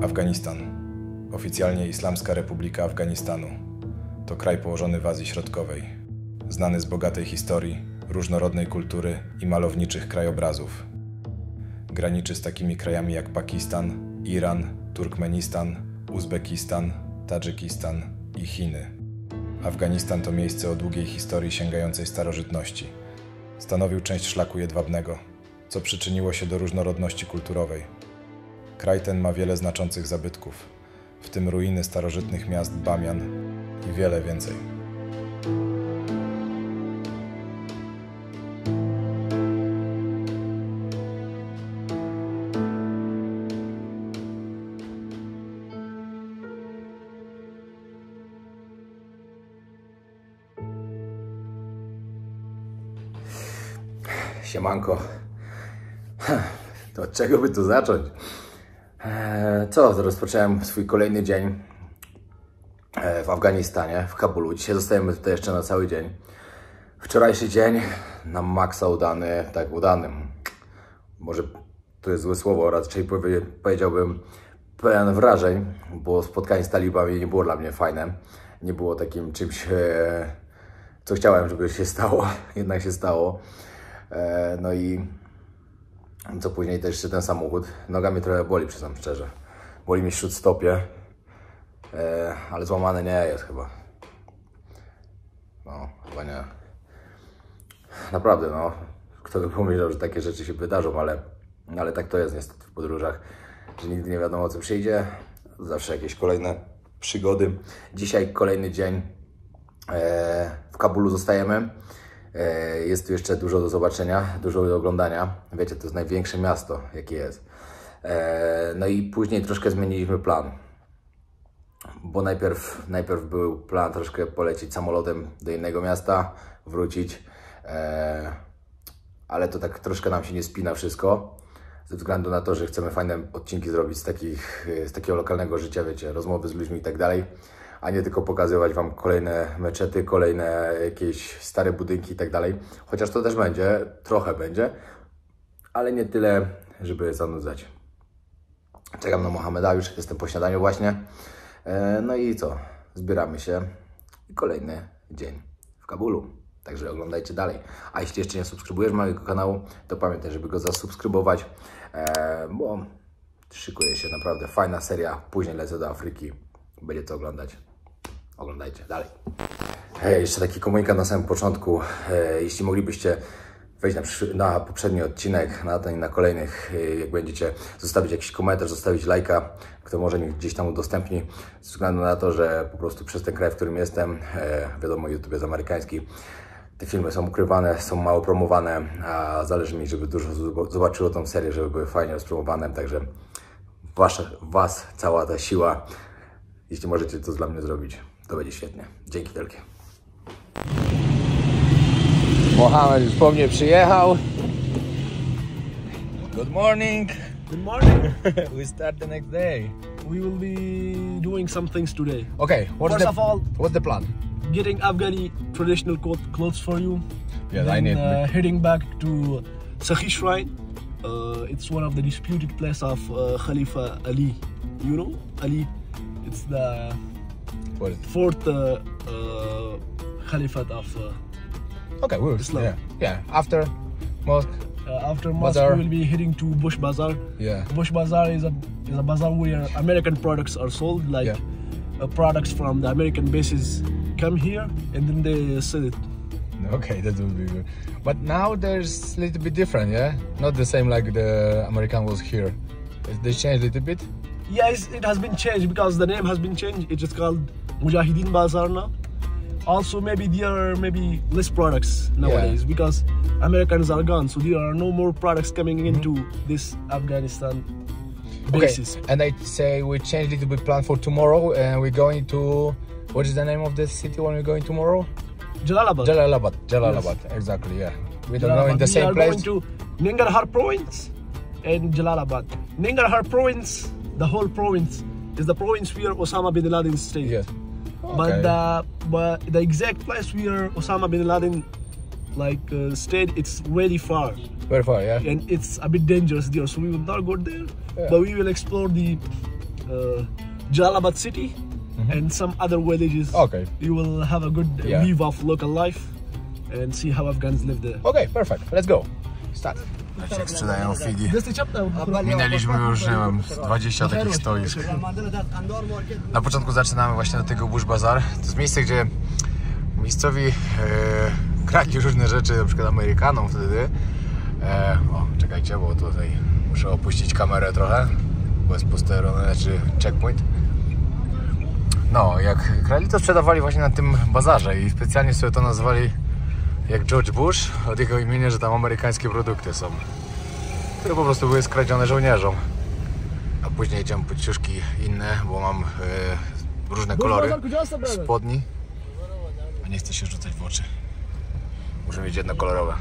Afganistan. Oficjalnie Islamska Republika Afganistanu. To kraj położony w Azji Środkowej. Znany z bogatej historii, różnorodnej kultury i malowniczych krajobrazów. Graniczy z takimi krajami jak Pakistan, Iran, Turkmenistan, Uzbekistan, Tadżykistan i Chiny. Afganistan to miejsce o długiej historii sięgającej starożytności. Stanowił część szlaku jedwabnego, co przyczyniło się do różnorodności kulturowej. Kraj ten ma wiele znaczących zabytków, w tym ruiny starożytnych miast Bamian i wiele więcej. Siemanko. To od czego by tu zacząć? Rozpocząłem swój kolejny dzień w Afganistanie, w Kabulu. Dzisiaj zostajemy tutaj jeszcze na cały dzień. Wczorajszy dzień na maksa udany, tak udany. Może to jest złe słowo, raczej powiedziałbym pełen wrażeń, bo spotkanie z talibami nie było dla mnie fajne. Nie było takim czymś, co chciałem, żeby się stało, jednak się stało. No i co później też jeszcze ten samochód. Noga mnie trochę boli, przyznam szczerze. Boli mi śródstopie, ale złamane nie jest chyba. No, chyba nie. Naprawdę, no. Kto by pomyślał, że takie rzeczy się wydarzą, ale tak to jest niestety w podróżach, że nigdy nie wiadomo, co przyjdzie. Zawsze jakieś kolejne przygody. Dzisiaj kolejny dzień w Kabulu zostajemy. Jest tu jeszcze dużo do zobaczenia, dużo do oglądania. Wiecie, to jest największe miasto, jakie jest. No i później troszkę zmieniliśmy plan. Bo najpierw był plan troszkę polecieć samolotem do innego miasta, wrócić. Ale to tak troszkę nam się nie spina wszystko. Ze względu na to, że chcemy fajne odcinki zrobić z takiego lokalnego życia, wiecie, rozmowy z ludźmi i tak dalej. A nie tylko pokazywać Wam kolejne meczety, kolejne jakieś stare budynki i tak dalej. Chociaż to też będzie, trochę będzie, ale nie tyle, żeby zanudzać. Czekam na Mohameda, już jestem po śniadaniu właśnie. No i co? Zbieramy się i kolejny dzień w Kabulu. Także oglądajcie dalej. A jeśli jeszcze nie subskrybujesz mojego kanału, to pamiętaj, żeby go zasubskrybować, bo szykuje się naprawdę fajna seria. Później lecę do Afryki. Będzie co oglądać. Oglądajcie dalej. Jeszcze taki komunikat na samym początku. Jeśli moglibyście wejść na poprzedni odcinek, na ten i na kolejnych, jak będziecie, zostawić jakiś komentarz, zostawić lajka, kto może mi gdzieś tam udostępni, ze względu na to, że po prostu przez ten kraj, w którym jestem, wiadomo, YouTube jest amerykański, te filmy są ukrywane, są mało promowane, a zależy mi, żeby dużo zobaczyło tą serię, żeby były fajnie rozpromowane, także was cała ta siła. Jeśli możecie to dla mnie zrobić, to będzie świetnie. Dzięki wielkie. Mohamed już po mnie przyjechał. Good morning. Good morning. We start the next day. We will be doing some things today. Okay, what's the plan? Getting Afghani traditional clothes for you. Yes, then, I need. Heading back to Sakhi Shrine. It's one of the disputed place of Khalifa Ali. You know Ali? It's the fourth Caliphate of Okay, we'll Islam. Yeah. After mosque. After mosque, we will be heading to Bush Bazaar. Yeah. Bush Bazaar is a bazaar where American products are sold, like products from the American bases come here and then they sell it. Okay, that would be good. But now there's a little bit different, yeah? Not the same like the American was here. They changed a little bit? Yes, it has been changed because the name has been changed. It is called Mujahideen Bazaar now. Also, maybe there are less products nowadays because Americans are gone, so there are no more products coming into this Afghanistan basis. Okay, and I say we changed a little bit plan for tomorrow, and we're going to, what is the name of the city when we're going tomorrow? Jalalabad. Jalalabad, yes. Exactly, yeah. We don't know in the same place. We are going to Nangarhar province and Jalalabad. Nangarhar province, the whole province, is the province where Osama bin Laden stayed. Yes. Okay. But the exact place where Osama bin Laden stayed, it's really far. Very far, yeah. And it's a bit dangerous there, so we will not go there. Yeah. But we will explore the Jalalabad city and some other villages. Okay. You will have a good view of local life and see how Afghans live there. Okay, perfect. Let's go. Start. Jak sprzedają figi. Minęliśmy już, nie wiem, 20 takich stoisk. Na początku zaczynamy właśnie od tego Bush Bazaar. To jest miejsce, gdzie miejscowi kradli różne rzeczy, na przykład Amerykanom wtedy. O, czekajcie, bo tutaj muszę opuścić kamerę trochę, bo jest posterunek, czy checkpoint. No, jak kradli, to sprzedawali właśnie na tym bazarze i specjalnie sobie to nazwali jak George Bush, od jego imienia, że tam amerykańskie produkty są, które po prostu były skradzione żołnierzom. A później idziemy po ciuszki inne, bo mam różne kolory spodni. A nie chcę się rzucać w oczy. Muszę mieć jednokolorowe.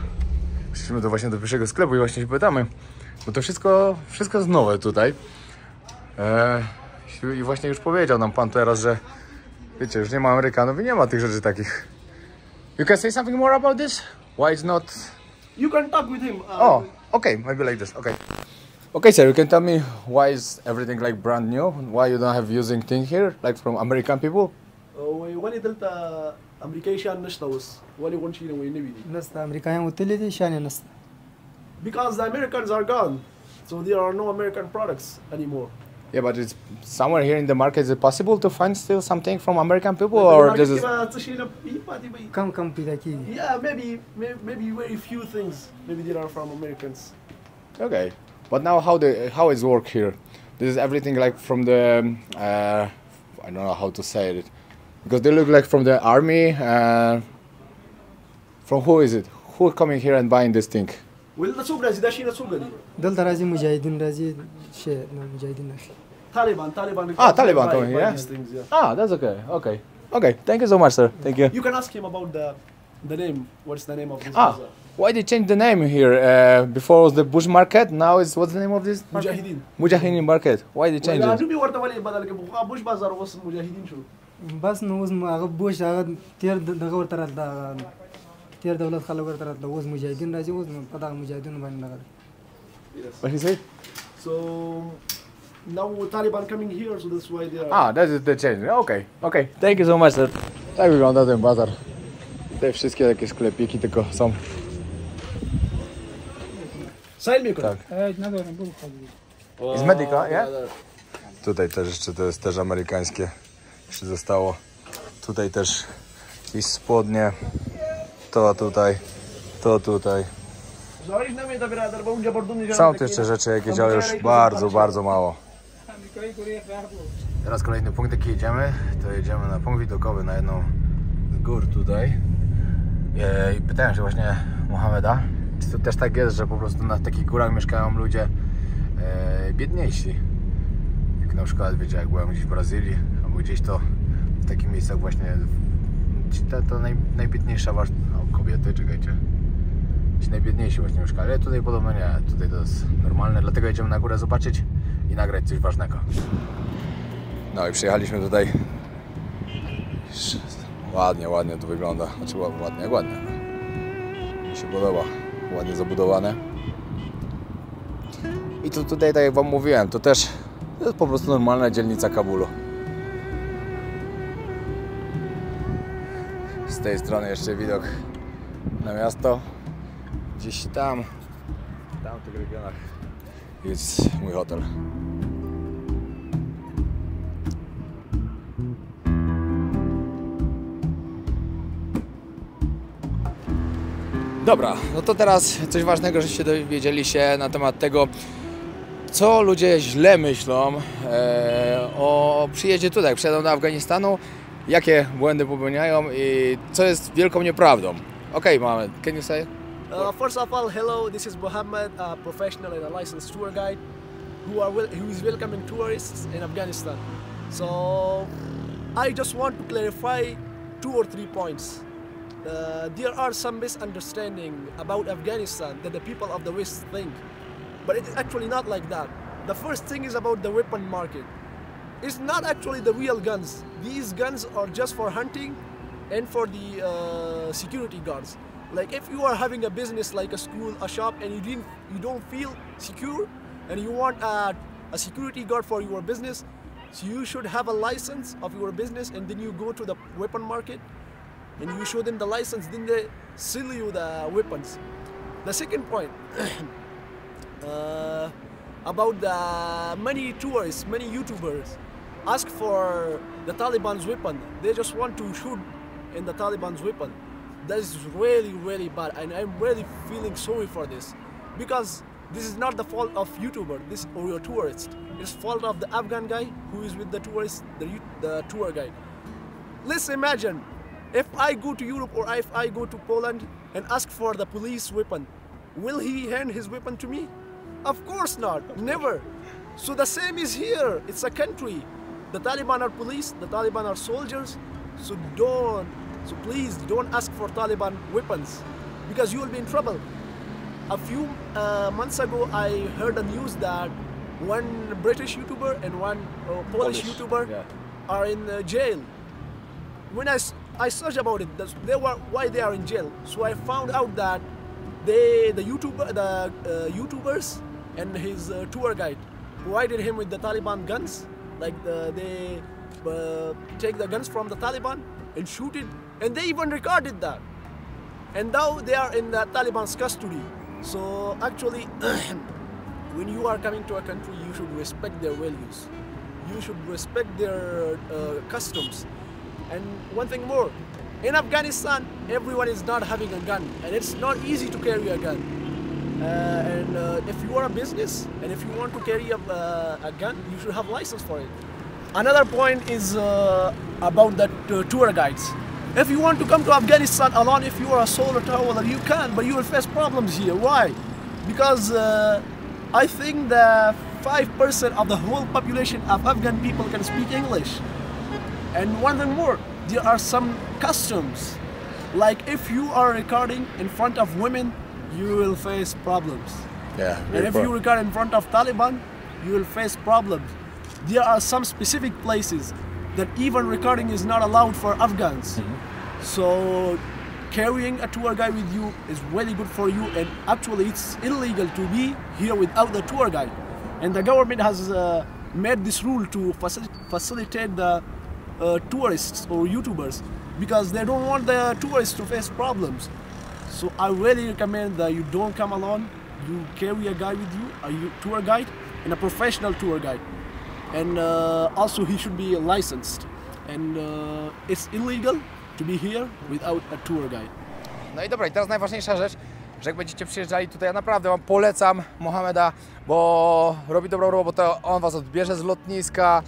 Przyszliśmy do właśnie do pierwszego sklepu i właśnie się pytamy, bo to wszystko jest nowe tutaj. I właśnie już powiedział nam pan teraz, że wiecie, już nie ma Amerykanów i nie ma tych rzeczy takich. You can say something more about this? Why it's not... You can talk with him. Oh, okay, maybe like this, okay. Okay, sir, you can tell me why is everything like brand new? Why you don't have using thing here, like from American people? وين دلتا أمريكا شان نشتوس وين يكون شيء وين نبي. نستا أمريكا وتلي شان نستا. Because the Americans are gone, so there are no American products anymore. Yeah, but it's somewhere here in the market. Is it possible to find still something from American people, or this is? كم بيدا كي. Yeah, maybe very few things. Maybe there are from Americans. Okay, but now how is work here? This is everything like from the I don't know how to say it, because they look like from the army. From who is it? Who coming here and buying this thing? ولا سوق رازي ده شيء سوق قديم. دل ترازي مجاهدين رازي شيء مجاهدين نفسي. Taliban. Taliban coming here. Ah, that's okay. Okay. Thank you so much, sir. Thank you. You can ask him about the name. What's the name of this bazaar? Why they changed the name here? Before was the Bush Market. Now is what's the name of this? Mujahideen. Mujahideen Market. Why they changed it? أنا ورطة ولي بدل كبوخا بوش بازار وصل مجاهدين شو. بس نوز ما بوش هذا تير دغور ترى دا تير دولة خلوا ترى دا وز مجاهدين رازي وز قطع مجاهدين بين نقدر. What he said? So now Taliban coming here, so that's why they are. That is the change. Okay. Thank you so much, sir. Tak wygląda ten bazar. Te wszystkie takie sklepiki tylko są. Tak. Jest Medica, nie? Tutaj też jeszcze to jest też amerykańskie. Jeszcze zostało. Tutaj też jakieś spodnie. To tutaj. Są tu jeszcze rzeczy jakieś, ale już bardzo mało. Teraz kolejny punkt, jaki jedziemy, to jedziemy na punkt widokowy, na jedną z gór tutaj. I pytałem się właśnie Mohameda, czy to też tak jest, że po prostu na takich górach mieszkają ludzie biedniejsi. Jak na przykład, wiecie, jak byłem gdzieś w Brazylii, albo gdzieś to w takich miejscach właśnie, to najbiedniejsza kobiety, czekajcie. Ci najbiedniejsi właśnie mieszkali, ale tutaj podobno nie, tutaj to jest normalne, dlatego jedziemy na górę zobaczyć i nagrać coś ważnego. No i przyjechaliśmy tutaj. Ładnie to wygląda, znaczy ładnie. Mi się podoba, ładnie zabudowane. I to tutaj, tak jak wam mówiłem, to też jest po prostu normalna dzielnica Kabulu. Z tej strony jeszcze widok na miasto. Gdzieś tam, w tych regionach jest mój hotel. Dobra, no to teraz coś ważnego, żeście dowiedzieli się na temat tego, co ludzie źle myślą o przyjeździe tutaj, jak przyjadą do Afganistanu, jakie błędy popełniają i co jest wielką nieprawdą. Okay, Mohammed, can you say? First of all, hello, this is Mohammed, a professional and a licensed tour guide who is welcoming tourists in Afghanistan. So I just want to clarify 2 or 3 points. There are some misunderstanding about Afghanistan that the people of the West think, but it's actually not like that. The first thing is about the weapon market. It's not actually the real guns. These guns are just for hunting and for the security guards. Like if you are having a business like a school, a shop, and you don't feel secure, and you want a security guard for your business, So you should have a license of your business, and then you go to the weapon market and you show them the license, then they sell you the weapons. The second point, about the many tourists, many YouTubers ask for the Taliban's weapon. They just want to shoot in the Taliban's weapon. That is really bad, and I'm really feeling sorry for this, because this is not the fault of YouTuber, this or your tourist. It's fault of the Afghan guy who is with the tourist, the tour guide. Let's imagine if I go to Europe or if I go to Poland and ask for the police weapon, will he hand his weapon to me? Of course not, never. So the same is here. It's a country. The Taliban are police, the Taliban are soldiers. So please don't ask for Taliban weapons, because you will be in trouble. A few months ago, I heard the news that one British YouTuber and one Polish YouTuber are in jail. When I searched about it, why they are in jail. So I found out that the YouTubers and his tour guide provided him with the Taliban guns. Like they take the guns from the Taliban and shoot it, and they even recorded that. And now they are in the Taliban's custody. So actually, when you are coming to a country, you should respect their values. You should respect their customs. And one thing more, in Afghanistan, everyone is not having a gun, and it's not easy to carry a gun. If you are a business and if you want to carry a gun, you should have license for it. Another point is about the tour guides. If you want to come to Afghanistan alone, if you are a solo traveler, you can, but you will face problems here. Why? Because I think that 5% of the whole population of Afghan people can speak English. And one thing more, there are some customs. Like if you are recording in front of women, you will face problems. Yeah. And if you record in front of Taliban, you will face problems. There are some specific places that even recording is not allowed for Afghans. So carrying a tour guide with you is really good for you, and actually it's illegal to be here without the tour guide. And the government has made this rule to facilitate the tourists or YouTubers, because they don't want the tourists to face problems. So I really recommend that you don't come alone. You carry a guy with you, a tour guide, and a professional tour guide. And also he should be licensed. And it's illegal to be here without a tour guide. No i dobra, i teraz najważniejsza rzecz, że jak będziecie przyjeżdżali tutaj, ja naprawdę Wam polecam Mohameda, bo robi dobrą robotę. On Was odbierze z lotniska,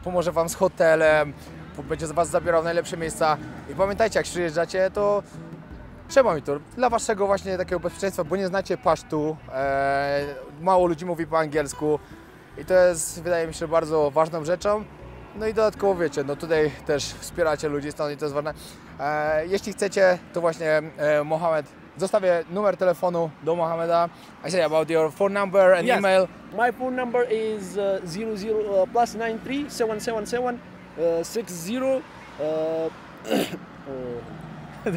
pomoże Wam z hotelem, będzie Was zabierał w najlepsze miejsca. I pamiętajcie, jak przyjeżdżacie, to trzeba mi to dla Waszego właśnie takiego bezpieczeństwa, bo nie znacie pasztu, mało ludzi mówi po angielsku i to jest, wydaje mi się, bardzo ważną rzeczą. No i dodatkowo wiecie, no tutaj też wspieracie ludzi stąd i to jest ważne. Jeśli chcecie, to właśnie Mohamed, zostawię numer telefonu do Mohameda. I say about your phone number and email. My phone number is +93 777 60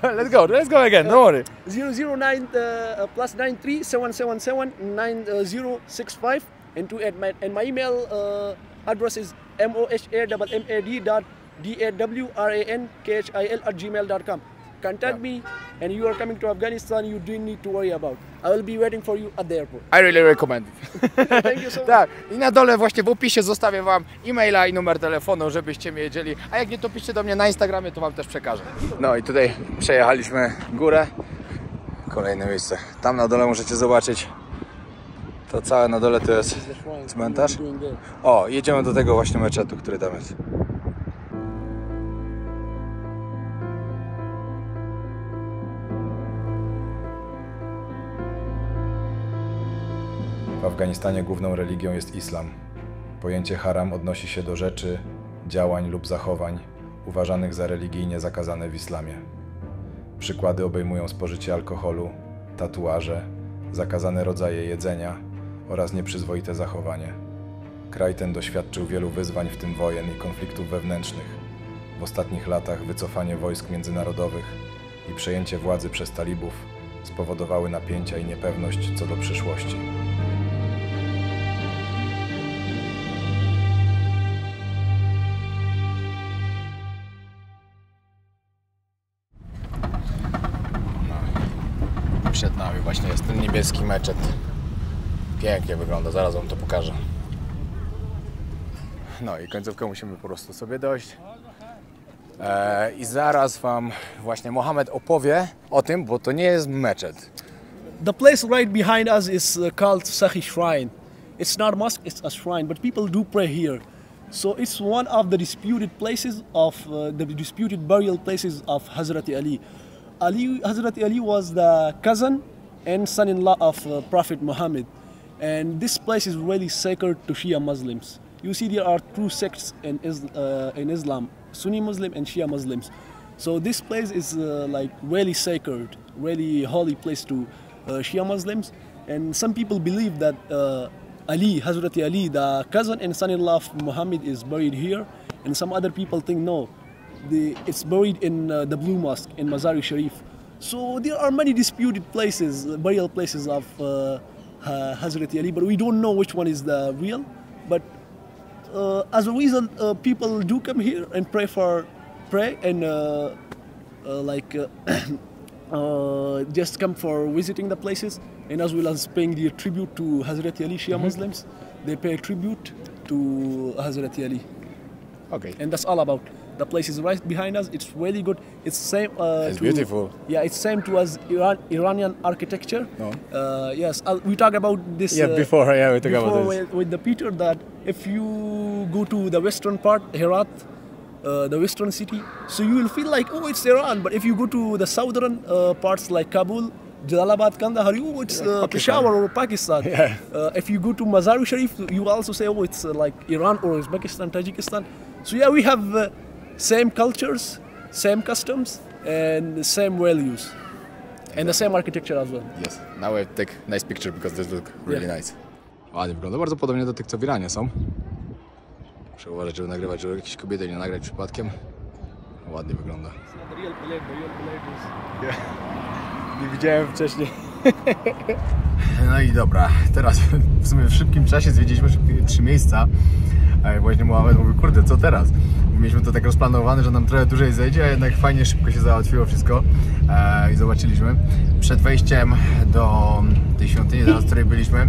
Let's go again, don't worry. 009 +93 777 9065 and my email address is mohamad.dawrankhil@gmail.com. Contact me, and you are coming to Afghanistan, you don't need to worry about. I will be waiting for you at the airport. I really recommend it. Thank you so much. Tak, i na dole właśnie w opisie zostawię Wam e-maila i numer telefonu, żebyście mnie wiedzieli. A jak nie, to piszcie do mnie na Instagramie, to Wam też przekażę. No i tutaj przejechaliśmy górę. Kolejne miejsce. Tam na dole możecie zobaczyć. To całe na dole to jest cmentarz. O, jedziemy do tego właśnie meczetu, który tam jest. W Afganistanie główną religią jest islam. Pojęcie haram odnosi się do rzeczy, działań lub zachowań uważanych za religijnie zakazane w islamie. Przykłady obejmują spożycie alkoholu, tatuaże, zakazane rodzaje jedzenia oraz nieprzyzwoite zachowanie. Kraj ten doświadczył wielu wyzwań, w tym wojen i konfliktów wewnętrznych. W ostatnich latach wycofanie wojsk międzynarodowych i przejęcie władzy przez talibów spowodowały napięcia i niepewność co do przyszłości. przed nami właśnie jest ten niebieski meczet. Pięknie wygląda, zaraz wam to pokażę. No i końcówkę musimy po prostu sobie dojść. I zaraz wam właśnie Mohamed opowie o tym, bo to nie jest meczet. The place right behind us is called Sakhi Shrine. It's not a mosque, it's a shrine, but people do pray here. So it's one of the disputed places of the disputed burial places of Hazrat Ali. Hazrat Ali was the cousin and son-in-law of Prophet Muhammad, and this place is really sacred to Shia Muslims. You see, there are two sects in Islam: Sunni Muslim and Shia Muslims. So this place is like really sacred, really holy place to Shia Muslims, and some people believe that Ali, Hazrat Ali, the cousin and son-in-law of Muhammad, is buried here, and some other people think no, it's buried in the Blue Mosque in Mazar-e Sharif. So there are many disputed places, burial places of Hazrat Ali, but we don't know which one is the real. But as a result, people do come here and pray and just come for visiting the places, and as well as paying their tribute to Hazrat Ali. Shia Muslims, they pay tribute to Hazrat Ali. Okay. And that's all about. The place is right behind us. It's really good. It's same. It's beautiful. Yeah, it's same to as Iranian architecture. No. Yes, we talked about this. We talked about this. With the Peter, that if you go to the western part, Herat, the western city, so you will feel like, oh, it's Iran. But if you go to the southern parts like Kabul, Jalalabad, Kandahar, oh, it's Peshawar or Pakistan. Yeah. If you go to Mazar-e Sharif, you will also say, oh, it's like Iran or Uzbekistan, Tajikistan. So yeah, we have same cultures, same customs, and same values, and the same architecture as well. Yes. Now I take nice picture because this look really nice. Ładnie wygląda, bardzo podobnie do tych, co w Iranie są. Muszę uważać, żeby nagrywać, żeby jakieś kobiety nie nagrać przypadkiem. Ładnie wygląda. Nie widziałem wcześniej. No i dobra, teraz w sumie w szybkim czasie zwiedziliśmy 3 miejsca. Właśnie Mohamed mówi, kurde, co teraz? Mieliśmy to tak rozplanowane, że nam trochę dłużej zejdzie, a jednak fajnie szybko się załatwiło wszystko i zobaczyliśmy. Przed wejściem do tej świątyni, z której byliśmy,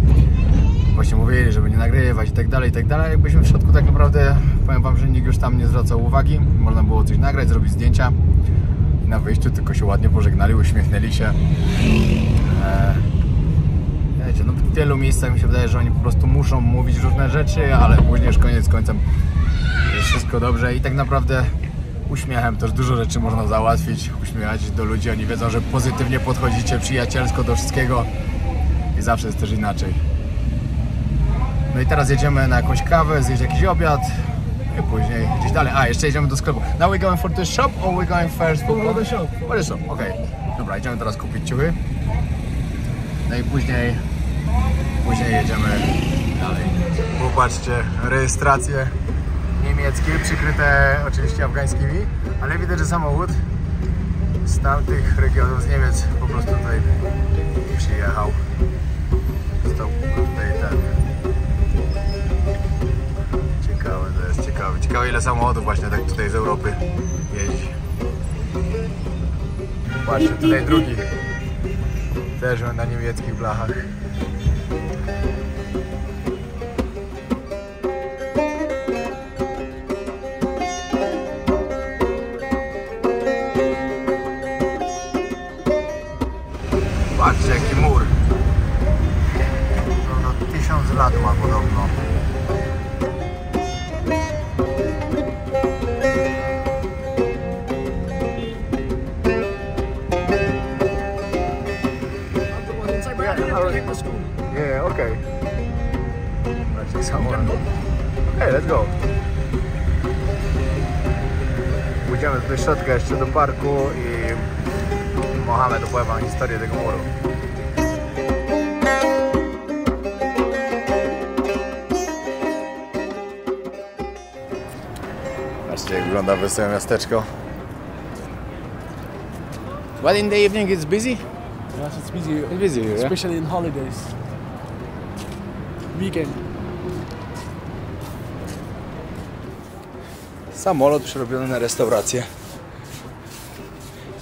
właśnie mówili, żeby nie nagrywać i tak dalej, jak byliśmy w środku, tak naprawdę powiem wam, że nikt już tam nie zwracał uwagi. Można było coś nagrać, zrobić zdjęcia. I na wyjściu tylko się ładnie pożegnali, uśmiechnęli się. Wiecie, no w wielu miejscach mi się wydaje, że oni po prostu muszą mówić różne rzeczy, ale później już koniec końcem jest wszystko dobrze i tak naprawdę uśmiechem też dużo rzeczy można załatwić, uśmiechać do ludzi, oni wiedzą, że pozytywnie podchodzicie, przyjacielsko do wszystkiego i zawsze jest też inaczej. No i teraz jedziemy na jakąś kawę, zjeść jakiś obiad i później gdzieś dalej. A, jeszcze jedziemy do sklepu. Now we're going for the shop or we're going first for the shop? For the shop, okej. Dobra, idziemy teraz kupić ciuchy. No i później jedziemy dalej. Popatrzcie, rejestracje niemieckie, przykryte oczywiście afgańskimi, ale widać, że samochód z tamtych regionów, z Niemiec po prostu tutaj przyjechał. Stał tutaj ten. Ciekawe to jest, ciekawe. Ciekawe, ile samochodów właśnie tak tutaj z Europy jeździ. Patrzcie, tutaj drugi. Też na niemieckich blachach. Patrzcie, jaki mur. No, 1000 lat ma podobno. Yeah, okay. Okay, let's go. Pójdziemy do środka jeszcze do parku i Mohamed opowie wam historię tego muru. Patrzcie, jak wygląda wesołe miasteczko. But in the evening it's busy? Yes, it's busy. It's busy here, Especially in holidays. Weekend. Samolot przerobiony na restaurację.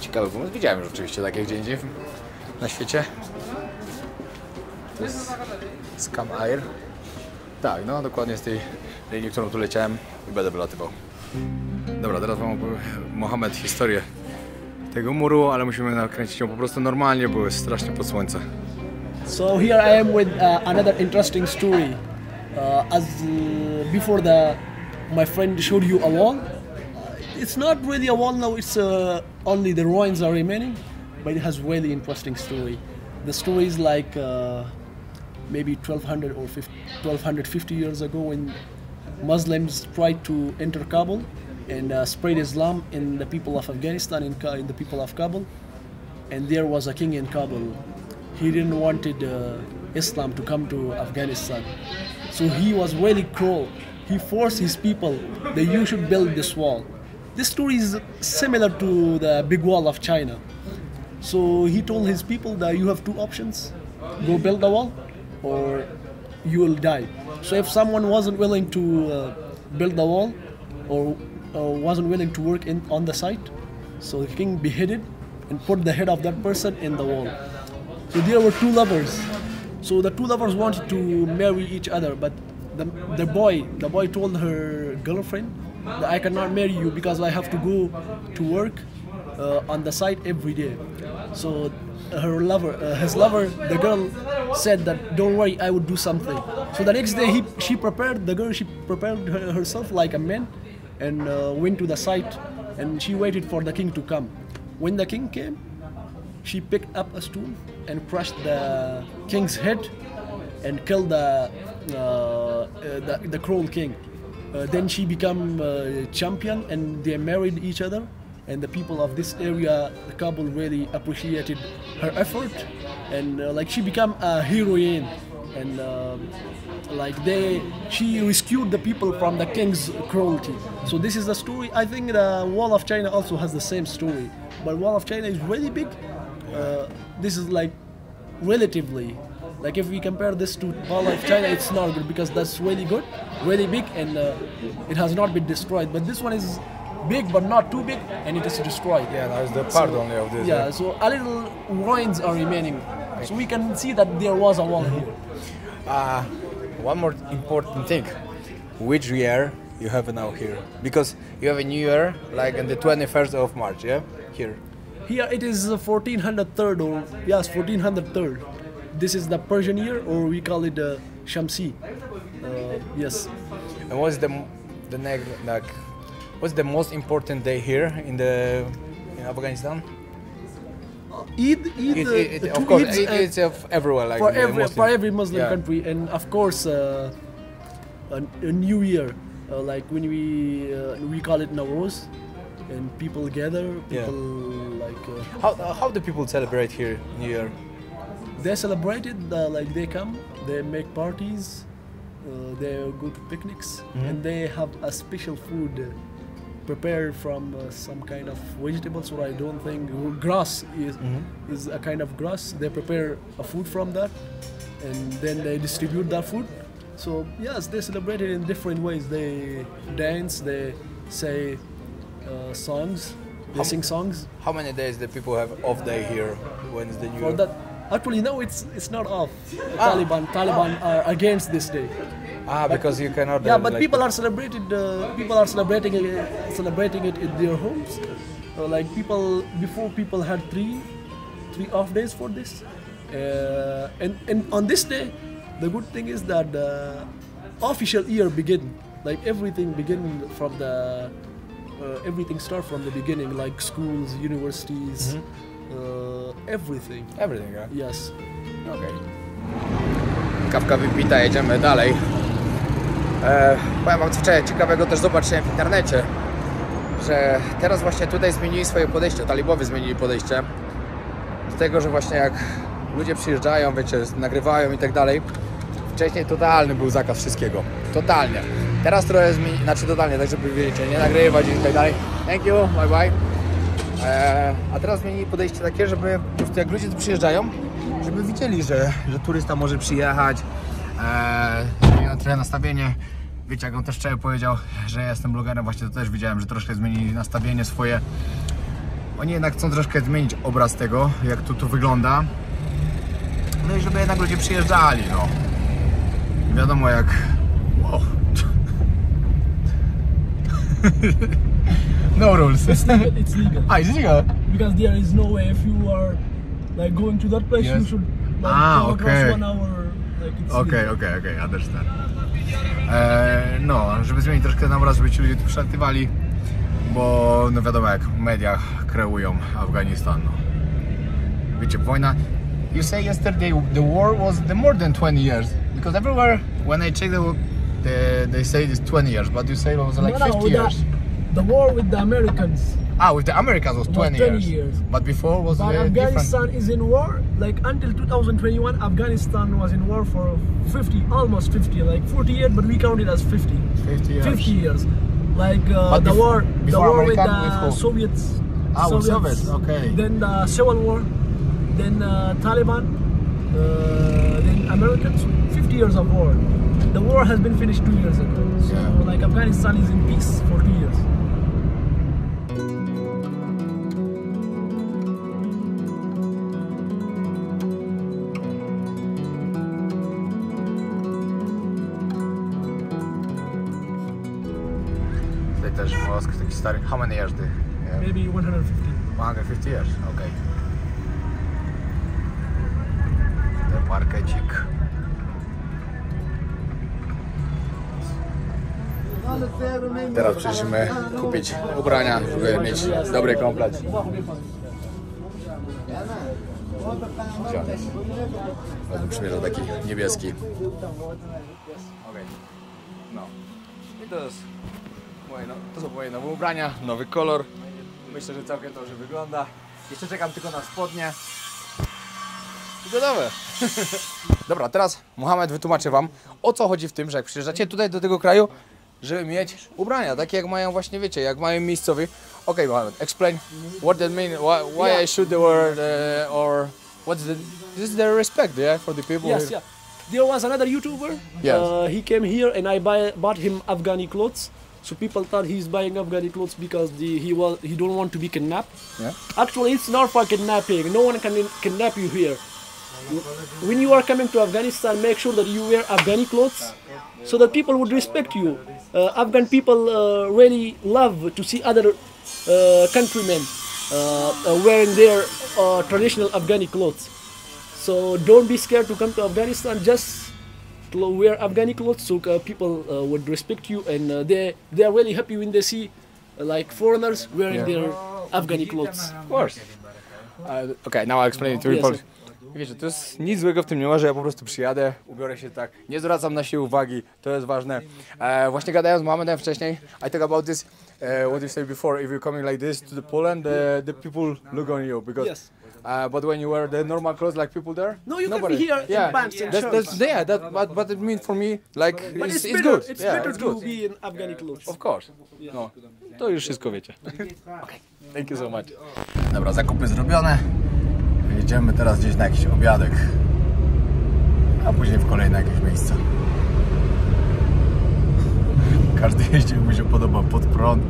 Ciekawy pomysł. Widziałem już oczywiście takie gdzie indziej na świecie. To jest Scam Air. Tak, no dokładnie z tej linii, którą tu leciałem i będę wylatywał. Dobra, teraz wam opowiem Mohamed historię tego muru, ale musimy nakręcić ją po prostu normalnie, bo jest strasznie pod słońce. So here I am with another interesting story. Before my friend showed you a wall. It's not really a wall now. It's only the ruins are remaining, but it has really interesting story. The story is like maybe 1200 or 1250 years ago when Muslims tried to enter Kabul and spread Islam in the people of Afghanistan, in the people of Kabul. And there was a king in Kabul. He didn't wanted Islam to come to Afghanistan. So he was really cruel. He forced his people that you should build this wall. This story is similar to the big wall of China. So he told his people that you have two options. Go build the wall or you will die. So if someone wasn't willing to build the wall or wasn't willing to work on the site, so the king beheaded and put the head of that person in the wall. So there were two lovers. So the two lovers wanted to marry each other, but the boy told her girlfriend that I cannot marry you because I have to go to work on the site every day. So his lover, the girl, said that don't worry, I would do something. So the next day she prepared herself like a man and went to the site and she waited for the king to come. When the king came, she picked up a stone and crushed the king's head and killed the cruel king. Then she became champion and they married each other. And the people of this area, Kabul, really appreciated her effort, and like she became a heroine, and she rescued the people from the king's cruelty. So this is the story. I think the Wall of China also has the same story, but Wall of China is really big. This is like relatively, like if we compare this to Wall of China, it's not good because that's really good, really big, and it has not been destroyed. But this one is big but not too big, and it is destroyed. Yeah, that is the part only of this. Yeah, so a little ruins are remaining, so we can see that there was a wall here. One more important thing, which year you have now here? Because you have a new year, like on the 21st of March, yeah? Here. Here it is 1403, or yes, 1403. This is the Persian year, or we call it Shamsi. Yes. And what's what's the most important day here in Afghanistan? Eid, of course, it's everywhere, like for every Muslim country, and of course a New Year, like when we call it Nowruz, and people gather. How do people celebrate here New Year? They celebrate it like they come, they make parties, they go to picnics, and they have a special food prepared from some kind of vegetables, or I don't think grass is a kind of grass. They prepare a food from that, and then they distribute that food. So yes, they celebrate it in different ways. They dance, they say songs, they sing songs. How many days do people have off day here? When is the New Year? That, actually, no, it's not off. Taliban are against this day. Because you cannot. Yeah, but people are celebrating it in their homes. Like before, people had three off days for this, and on this day, the good thing is that the official year begin. Like everything begin from the everything start from the beginning, like schools, universities, everything. Everything, yeah? Yes. Okay. Kawka wypita, jedziemy dalej. Powiem wam coś ciekawego, też zobaczyłem w internecie, że teraz właśnie tutaj zmienili swoje podejście, talibowie zmienili podejście do tego, że właśnie jak ludzie przyjeżdżają, wiecie, nagrywają i tak dalej, wcześniej totalny był zakaz wszystkiego, totalnie. Teraz trochę zmieni, znaczy totalnie, tak żeby wiecie, nie nagrywać i tak dalej. Thank you, bye bye. A teraz zmienili podejście takie, żeby po prostu jak ludzie tu przyjeżdżają, żeby widzieli, że turysta może przyjechać. Trochę nastawienie, wiecie, jak on też wczoraj powiedział, że ja jestem blogerem, właśnie to też widziałem, że troszkę zmienili nastawienie swoje. Oni jednak chcą troszkę zmienić obraz tego, jak to tu wygląda. No i żeby jednak ludzie przyjeżdżali, no. Wiadomo jak... Wow. No rules. It's legal. Ah, it's legal? Because there is no way if you are like going to that place, Yes. you should like, go Okay. across 1 hour. Like it's legal. Okej, understand. No, żeby zmienić troszkę ten obraz, żeby ci ludzie tu przylatywali, bo no wiadomo jak w mediach kreują Afganistan. No. Wiecie, wojna... You say yesterday the war was more than 20 years, because everywhere when I check they say it's 20 years, but you say it was like 50 years. The war with the Americans. With the Americans was 20 years. But before was But different. Afghanistan is in war. Like until 2021, Afghanistan was in war for 50, almost 50, like 40 years, but we count it as 50. 50 years. 50 years. Like But the war with American, with the who? Soviets. With Soviets, okay. Then the Civil War. Then Taliban. Then Americans. 50 years of war. The war has been finished 2 years ago. So Yeah. like Afghanistan is in peace for 2 years. Tutaj też mosk taki stary. How many years? Maybe 150. 150 years, okay. Ten markecik. Teraz przyszliśmy kupić ubrania, żeby mieć dobry komplet. Będę przymierzał taki niebieski. Okay. No. I to są moje nowe ubrania, nowy kolor. Myślę, że całkiem dobrze wygląda. Jeszcze czekam tylko na spodnie. I gotowe. Dobra, teraz Mohamed wytłumaczy wam, o co chodzi w tym, że jak przyjeżdżacie tutaj do tego kraju, żeby mieć ubrania, takie jak mają właśnie, wiecie, jak mają miejscowi. Okay, Mohamed, explain what that mean, why I should wear or what's the, this is the respect, yeah, for the people Yes, here. yeah. There was another YouTuber. Yes. He came here and I bought him Afghani clothes. So people thought he's buying Afghani clothes because he don't want to be kidnapped. Yeah. Actually, it's not for kidnapping. No one can kidnap you here. When you are coming to Afghanistan, make sure that you wear Afghani clothes so that people would respect you. Afghan people really love to see other countrymen wearing their traditional Afghani clothes. So don't be scared to come to Afghanistan. Just wear Afghani clothes so people would respect you, and they are really happy when they see like foreigners wearing their Afghani clothes. Of course. Okay, now I'll explain it to people. Yes. Wiecie, to jest nic złego w tym nie ma, że ja po prostu przyjadę, ubiorę się tak, nie zwracam na siebie uwagi, to jest ważne. Właśnie gadałem z Mohamedem wcześniej, I talk about this, what you said before, if you're coming like this to the Poland, the people look on you, because, Yes. but when you wear the normal clothes like people there, No, you nobody. can be here in pants and shirts. But it means for me, like, But it's it's better, good. it's Yeah, better it's to good. be in Afghani clothes. Of course. No, to już wszystko wiecie. Okay. Thank you so much. Dobra, zakupy zrobione. Jedziemy teraz gdzieś na jakiś obiadek, a później w kolejne jakieś miejsca. Każdy jeździ, mu się podoba pod prąd.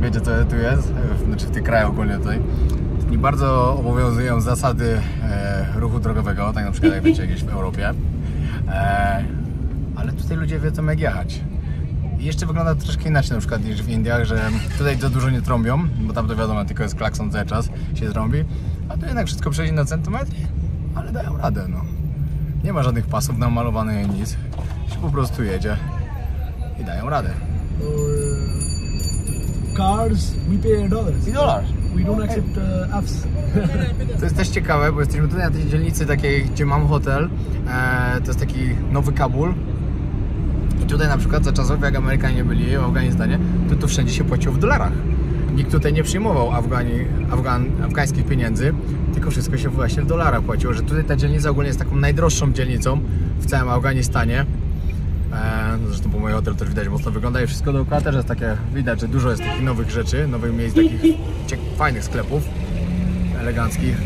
Wiecie co tu jest? Znaczy w tych krajach ogólnie tutaj. Nie bardzo obowiązują zasady ruchu drogowego, tak na przykład jak wiecie gdzieś w Europie. Ale tutaj ludzie wiedzą jak jechać. I jeszcze wygląda to troszkę inaczej na przykład niż w Indiach, że tutaj za dużo nie trąbią, bo tam to wiadomo, tylko jest klakson cały czas, się trąbi. A tu jednak wszystko przejdzie na centymetr, ale dają radę, no. Nie ma żadnych pasów namalowanych, nic. Się po prostu jedzie i dają radę. Cars, we pay dollars. $3. We don't accept apps. To jest też ciekawe, bo jesteśmy tutaj na tej dzielnicy takiej, gdzie mam hotel. To jest taki Nowy Kabul. I tutaj na przykład za czasów, jak Amerykanie byli w Afganistanie, to wszędzie się płaciło w dolarach. Nikt tutaj nie przyjmował afgańskich pieniędzy, tylko wszystko się właśnie w dolarach płaciło, że tutaj ta dzielnica ogólnie jest taką najdroższą dzielnicą w całym Afganistanie. Zresztą po moim hotel też widać mocno wygląda i wszystko dookoła też jest takie, widać, że dużo jest takich nowych rzeczy, nowych miejsc, takich fajnych sklepów eleganckich.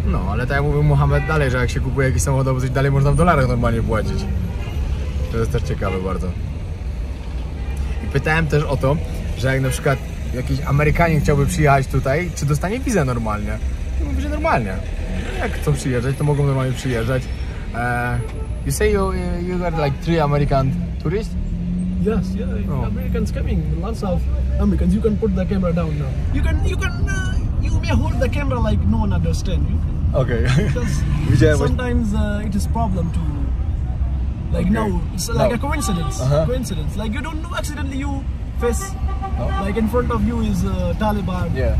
No, ale tak jak mówił Mohamed dalej, że jak się kupuje jakiś samochód albo coś dalej, można w dolarach normalnie płacić. To jest też ciekawe bardzo. I pytałem też o to, że jak na przykład jakiś Amerykanin chciałby przyjechać tutaj, czy dostanie wizę normalnie? I mówi, że normalnie. jak chcą przyjeżdżać, to mogą normalnie przyjeżdżać. You say you got like 3 American tourists? Yes, yeah, Americans coming, lots of Americans. You can put the camera down now. You may hold the camera like no one understand you. Okay. Because sometimes it is problem to, like now, it's like a coincidence. Coincidence. Like you don't know, accidentally you face, like in front of you is Taliban. Yeah.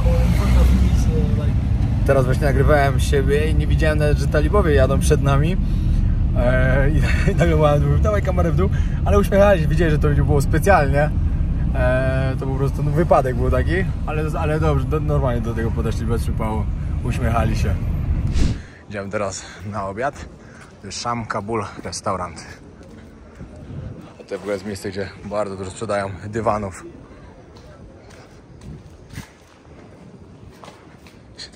Or in front of you is like. Teraz właśnie nagrywałem siebie i nie widziałem nawet, że talibowie jadą przed nami. I nagle mówił, dawaj kamerę w dół, ale uśmiechali się, widzieli, że to nie było specjalnie. To po prostu wypadek był taki, ale dobrze, normalnie do tego podeszli bez przypału, uśmiechali się. Idziemy teraz na obiad. To jest Sham Kabul restaurant. A to w ogóle jest miejsce, gdzie bardzo dużo sprzedają dywanów.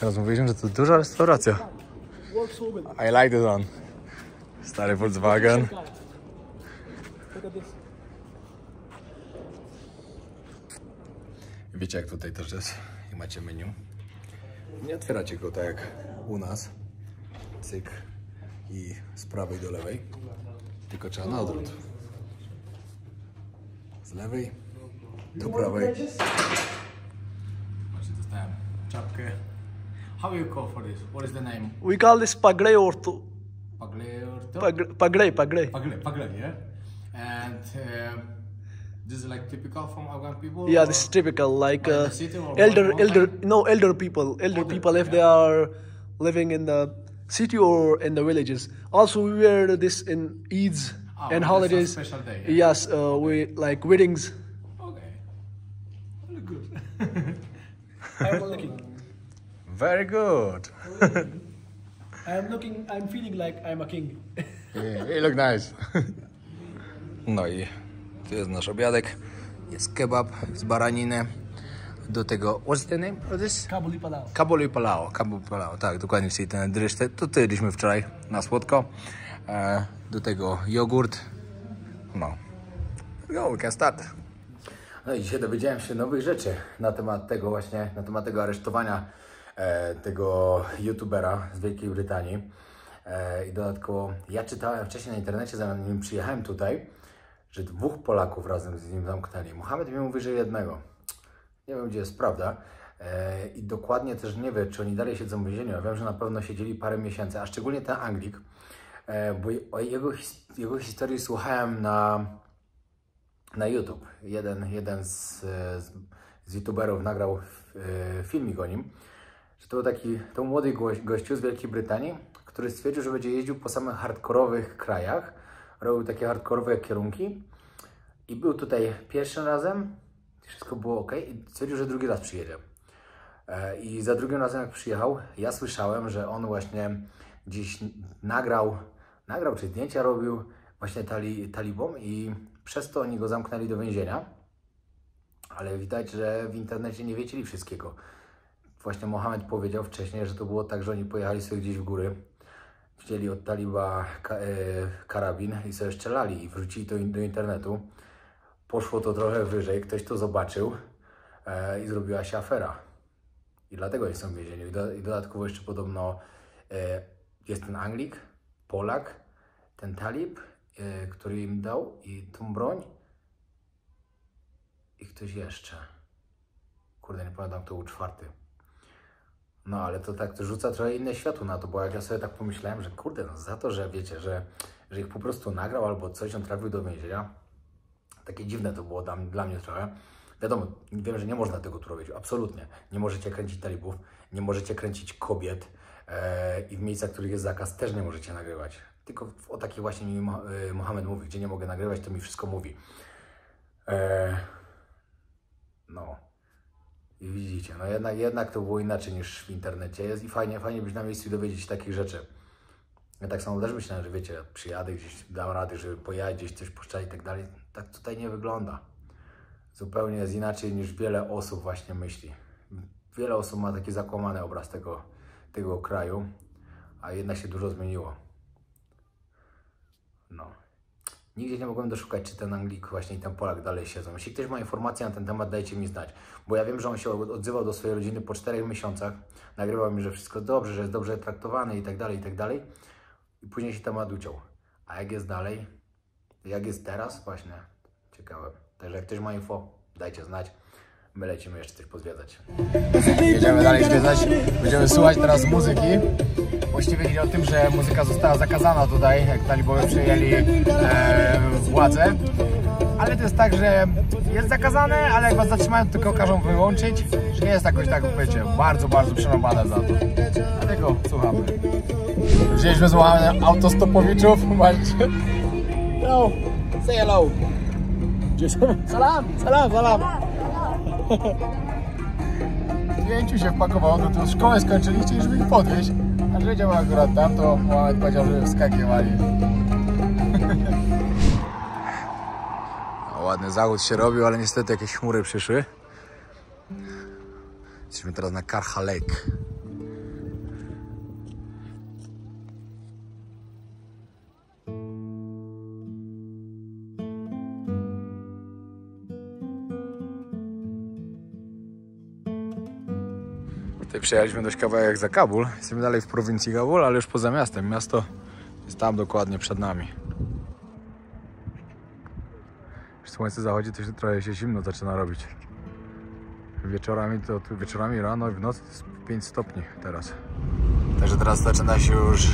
Teraz mówiłem, że to duża restauracja. I like this one. Stary Volkswagen. Look at this. Wiecie, jak tutaj też jest, jak macie menu. Nie otwieracie go tak jak u nas. Cyk. I z prawej do lewej. Tylko trzeba na odwrót. Z lewej do prawej. Właśnie dostałem czapkę. How you call for this? What is the name? We call this pagre orto. Pagre, Pagre, yeah? And this is like typical from Afghan people? Yeah, this is typical, like the city or elder people if they are living in the city or in the villages. Also, we wear this in Eids and holidays. Special day, yeah? Yes, we like weddings. Okay. Look good. I'm looking. Very good. I'm feeling like I'm a king. Yeah, you look nice. No i tu jest nasz obiadek. Jest kebab z baraniny. Do tego, what's the name of this? Kabuli Palau. Kabuli Palau. Kabuli Palau, tak, dokładnie, czyli ten dryż. To ty jedliśmy wczoraj na słodko. Do tego jogurt. No. Go, we can start. No i dzisiaj dowiedziałem się nowych rzeczy na temat tego właśnie, na temat tego aresztowania tego youtubera z Wielkiej Brytanii. I dodatkowo ja czytałem wcześniej na internecie, zanim przyjechałem tutaj, że 2 Polaków razem z nim zamknęli. Mohamed mi mówi, że 1. Nie wiem, gdzie jest prawda. I dokładnie też nie wiem, czy oni dalej siedzą w więzieniu. Ja wiem, że na pewno siedzieli parę miesięcy, a szczególnie ten Anglik, bo o jego historii słuchałem na YouTube. Jeden z youtuberów nagrał filmik o nim, że to był młody gościu z Wielkiej Brytanii, który stwierdził, że będzie jeździł po samych hardkorowych krajach, robił takie hardkorowe kierunki i był tutaj pierwszym razem, wszystko było ok, i stwierdził, że drugi raz przyjedzie. I za drugim razem jak przyjechał, ja słyszałem, że on właśnie gdzieś nagrał czy zdjęcia robił właśnie talibom i przez to oni go zamknęli do więzienia. Ale widać, że w internecie nie wiedzieli wszystkiego. Właśnie Mohamed powiedział wcześniej, że to było tak, że oni pojechali sobie gdzieś w góry, wzięli od taliba karabin i sobie strzelali i wrzucili to do internetu. Poszło to trochę wyżej, ktoś to zobaczył i zrobiła się afera. I dlatego oni są w więzieniu. I dodatkowo jeszcze podobno jest ten Anglik, Polak, ten talib, który im dał i tą broń. I ktoś jeszcze. Kurde, nie pamiętam, kto był 4. No ale to tak, to rzuca trochę inne światło na to, bo jak ja sobie tak pomyślałem, że kurde, no za to, że wiecie, że ich po prostu nagrał albo coś, on trafił do więzienia. Takie dziwne to było dla mnie trochę. Wiadomo, wiem, że nie można tego tu robić, absolutnie. Nie możecie kręcić talibów, nie możecie kręcić kobiet i w miejscach, w których jest zakaz, też nie możecie nagrywać. Tylko o takiej właśnie mi Mohamed mówi, gdzie nie mogę nagrywać, to mi wszystko mówi. No. I widzicie, no jednak to było inaczej niż w internecie jest i fajnie być na miejscu i dowiedzieć się takich rzeczy. Ja tak samo też myślałem, że wiecie, przyjadę gdzieś, dam radę, żeby pojechać gdzieś, coś puszczać i tak dalej. Tak tutaj nie wygląda. Zupełnie jest inaczej niż wiele osób właśnie myśli. Wiele osób ma taki zakłamany obraz tego kraju, a jednak się dużo zmieniło. No. Nigdzie nie mogłem doszukać, czy ten Anglik właśnie i ten Polak dalej siedzą. Jeśli ktoś ma informacje na ten temat, dajcie mi znać. Bo ja wiem, że on się odzywał do swojej rodziny po 4 miesiącach. Nagrywał mi, że wszystko dobrze, że jest dobrze traktowany i tak dalej, i tak dalej. I później się temat uciął. A jak jest dalej? Jak jest teraz? Właśnie. Ciekawe. Także jak ktoś ma info, dajcie znać. My lecimy jeszcze coś pozwiedzać. Jedziemy dalej zwiedzać. Będziemy słuchać teraz muzyki. Właściwie nie o tym, że muzyka została zakazana tutaj, jak talibowie przejęli władzę. Ale to jest tak, że jest zakazane, ale jak was zatrzymają, to tylko każą wyłączyć. Że nie jest jakoś tak, wiecie, bardzo, bardzo przerąbane za to. Dlatego słuchamy. Wzięliśmy złamane autostopowiczów. Zobaczcie. Hello, say hello. Salam, salam, salam. Zdjęciu się wpakowało, no to szkołę skończyliście i żeby ich podwieźć. A że wiedział akurat tam, to Mohamed powiedział, że wskakiwali. Ładny zachód się robił, ale niestety jakieś chmury przyszły. Jesteśmy teraz na Karha Lake. Tutaj przejechaliśmy dość kawałek za Kabul. Jesteśmy dalej w prowincji Kabul, ale już poza miastem. Miasto jest tam dokładnie przed nami. Jak słońce zachodzi, to się trochę zimno zaczyna robić. Wieczorami rano i w nocy to jest 5 stopni teraz. Także teraz zaczyna się już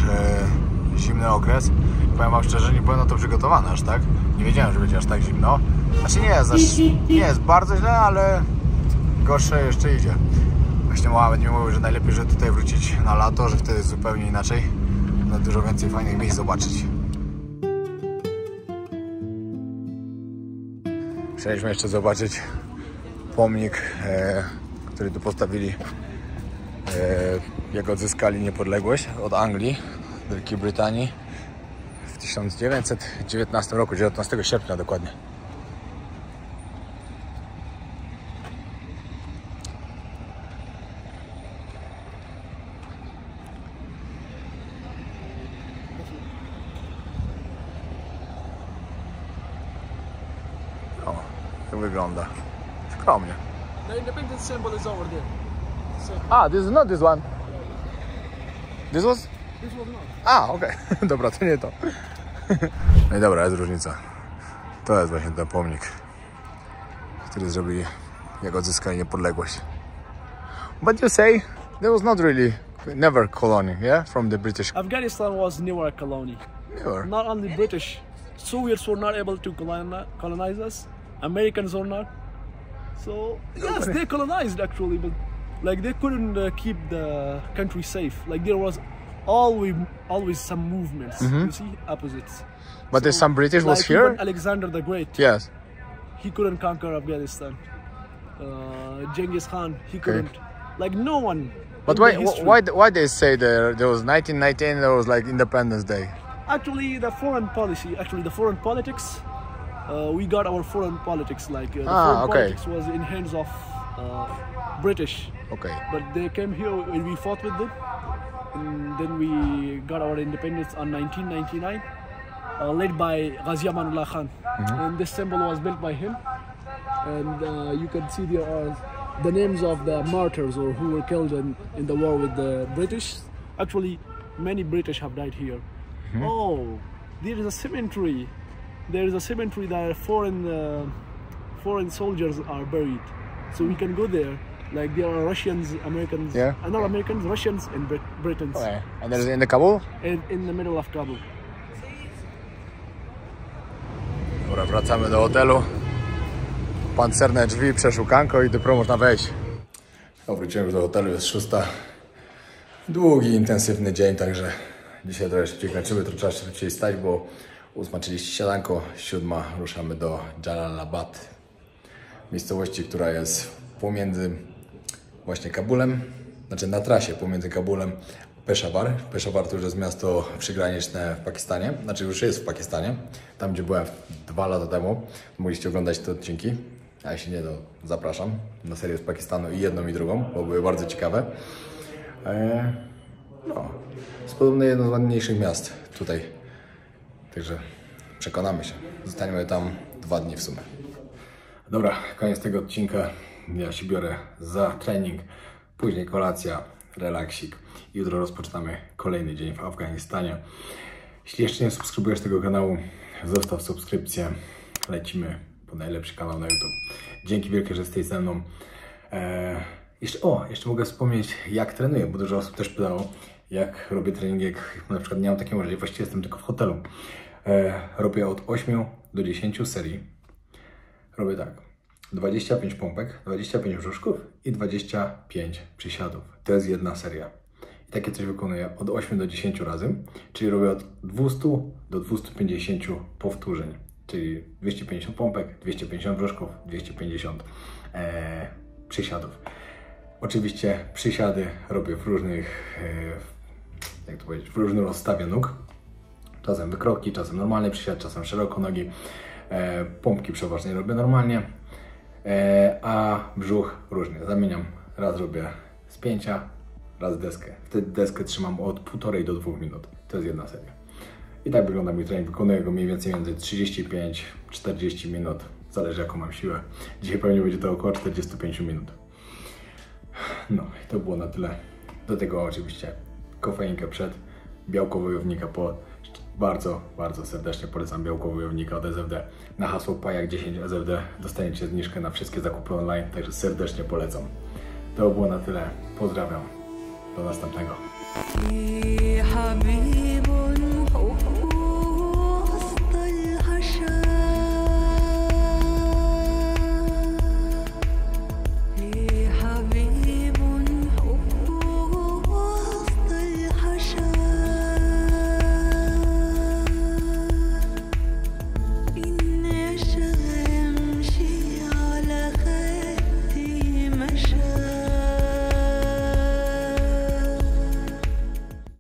zimny okres. Powiem wam szczerze, nie byłem na to przygotowany aż tak. Nie wiedziałem, że będzie aż tak zimno. Znaczy nie jest bardzo źle, ale gorsze jeszcze idzie. Właśnie Mohamed mi mówił, że najlepiej, że tutaj wrócić na lato, że wtedy jest zupełnie inaczej. Na dużo więcej fajnych miejsc zobaczyć. Chcieliśmy jeszcze zobaczyć pomnik, który tu postawili, jak odzyskali niepodległość od Anglii, Wielkiej Brytanii w 1919 roku, 19 sierpnia dokładnie. O, tak wygląda. Skromnie. The independence symbol is over there. Ah, this is not this one. This was? This was not. A, okej. Dobra, to nie to. No i dobra, jest różnica. To jest właśnie ten pomnik, który zrobili, jak odzyskali niepodległość. But you say there was not really never colony, yeah, from the British. Afghanistan was never a colony. Never. Not only British. Soviets were not able to colonize us. Americans were not. So yes, they colonized actually, but like they couldn't keep the country safe. Like there was always some movements. You see, opposites. But there's some British was like here. even Alexander the Great. Yes. He couldn't conquer Afghanistan. Genghis Khan, he couldn't. Like no one. But why they say there was 1919, there was like Independence Day? Actually, the foreign policy, the foreign politics. We got our foreign politics, like the foreign politics was in hands of British. Okay. But they came here and we fought with them. And then we got our independence on 1999, led by Ghazi Amanullah Khan. And this symbol was built by him. And you can see there are the names of the martyrs or who were killed in the war with the British. Actually, many British have died here. Oh, there is a cemetery. There is a cemetery that foreign soldiers are buried. So we can go there. Like there are Russians, Americans, not Americans, Russians and Britons. Okay. And there's in the Kabul? In the middle of Kabul. Dobra, wracamy do hotelu. Pancerne drzwi, przeszukanko i dopiero można wejść. No, wróciłem już do hotelu, jest 6. Długi, intensywny dzień, także dzisiaj trochę szybciej kończymy, to trzeba szybciej stać, bo 8:30 śniadanko, 7 ruszamy do Jalalabad, miejscowości, która jest pomiędzy właśnie Kabulem, znaczy na trasie pomiędzy Kabulem a Peshawar. Peshawar to już jest miasto przygraniczne w Pakistanie, znaczy już jest w Pakistanie, tam gdzie byłem 2 lata temu. Mogliście oglądać te odcinki, a jeśli nie, to zapraszam na serię z Pakistanu i jedną i drugą, bo były bardzo ciekawe. No, jest podobno jedno z ładniejszych miast tutaj, także przekonamy się. Zostaniemy tam 2 dni w sumie. Dobra, koniec tego odcinka. Ja się biorę za trening, później kolacja, relaksik. Jutro rozpoczynamy kolejny dzień w Afganistanie. Jeśli jeszcze nie subskrybujesz tego kanału, zostaw subskrypcję. Lecimy po najlepszy kanał na YouTube. Dzięki wielkie, że jesteś ze mną. Jeszcze mogę wspomnieć, jak trenuję, bo dużo osób też pytało, jak robię trening, jak na przykład nie mam takiej możliwości, jestem tylko w hotelu. Robię od 8 do 10 serii. Robię tak, 25 pompek, 25 brzuszków i 25 przysiadów. To jest jedna seria. I takie coś wykonuję od 8 do 10 razy, czyli robię od 200 do 250 powtórzeń. Czyli 250 pompek, 250 brzuszków, 250 przysiadów. Oczywiście przysiady robię w różnych, jak to powiedzieć, w różnym rozstawie nóg. Czasem wykroki, czasem normalny przysiad, czasem szeroko nogi. Pompki przeważnie robię normalnie, a brzuch różnie. Zamieniam, raz robię spięcia, raz deskę. Wtedy deskę trzymam od 1,5 do 2 minut. To jest jedna seria. I tak wygląda mój trening. Wykonuję go mniej więcej między 35-40 minut. Zależy jaką mam siłę. Dzisiaj pewnie będzie to około 45 minut. No i to było na tyle. Do tego oczywiście kofeinkę przed, białko wojownika po. Bardzo, bardzo serdecznie polecam białko wojownika od SFD. Na hasło PAJAK10 SFD dostaniecie zniżkę na wszystkie zakupy online, także serdecznie polecam. To było na tyle. Pozdrawiam. Do następnego.